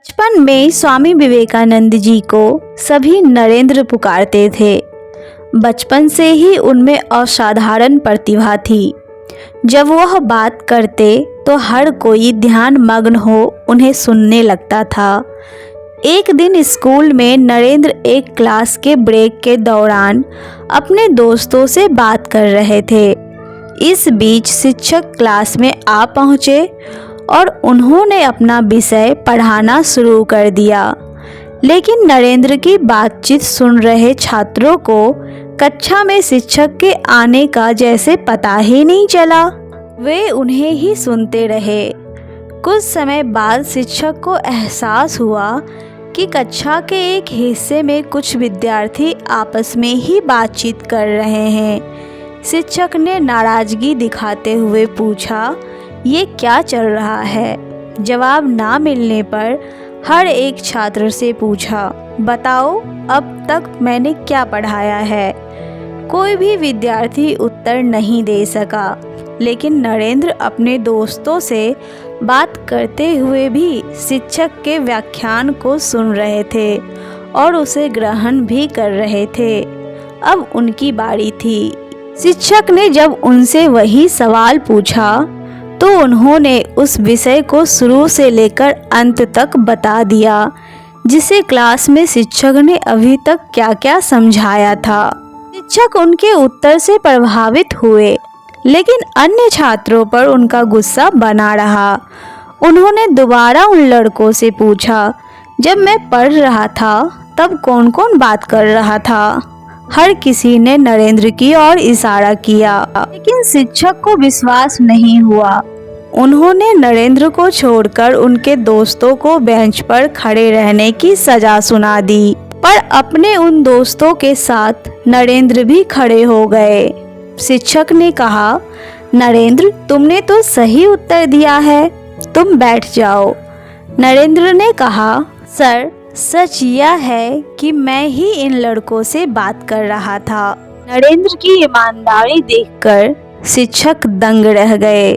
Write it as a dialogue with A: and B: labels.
A: बचपन में स्वामी विवेकानंद जी को सभी नरेंद्र पुकारते थे। बचपन से ही उनमें असाधारण प्रतिभा थी। जब वह बात करते तो हर कोई ध्यान मग्न हो उन्हें सुनने लगता था। एक दिन स्कूल में नरेंद्र एक क्लास के ब्रेक के दौरान अपने दोस्तों से बात कर रहे थे। इस बीच शिक्षक क्लास में आ पहुँचे और उन्होंने अपना विषय पढ़ाना शुरू कर दिया। लेकिन नरेंद्र की बातचीत सुन रहे छात्रों को कक्षा में शिक्षक के आने का जैसे पता ही नहीं चला। वे उन्हें ही सुनते रहे। कुछ समय बाद शिक्षक को एहसास हुआ कि कक्षा के एक हिस्से में कुछ विद्यार्थी आपस में ही बातचीत कर रहे हैं। शिक्षक ने नाराजगी दिखाते हुए पूछा, ये क्या चल रहा है? जवाब ना मिलने पर हर एक छात्र से पूछा, बताओ अब तक मैंने क्या पढ़ाया है? कोई भी विद्यार्थी उत्तर नहीं दे सका। लेकिन नरेंद्र अपने दोस्तों से बात करते हुए भी शिक्षक के व्याख्यान को सुन रहे थे और उसे ग्रहण भी कर रहे थे। अब उनकी बारी थी। शिक्षक ने जब उनसे वही सवाल पूछा तो उन्होंने उस विषय को शुरू से लेकर अंत तक बता दिया, जिसे क्लास में शिक्षक ने अभी तक क्या क्या समझाया था। शिक्षक उनके उत्तर से प्रभावित हुए, लेकिन अन्य छात्रों पर उनका गुस्सा बना रहा। उन्होंने दोबारा उन लड़कों से पूछा, जब मैं पढ़ रहा था तब कौन कौन बात कर रहा था? हर किसी ने नरेंद्र की ओर इशारा किया, लेकिन शिक्षक को विश्वास नहीं हुआ। उन्होंने नरेंद्र को छोड़कर उनके दोस्तों को बेंच पर खड़े रहने की सजा सुना दी, पर अपने उन दोस्तों के साथ नरेंद्र भी खड़े हो गए। शिक्षक ने कहा, नरेंद्र तुमने तो सही उत्तर दिया है, तुम बैठ जाओ। नरेंद्र ने कहा, सर सच यह है कि मैं ही इन लड़कों से बात कर रहा था। नरेंद्र की ईमानदारी देखकर शिक्षक दंग रह गए।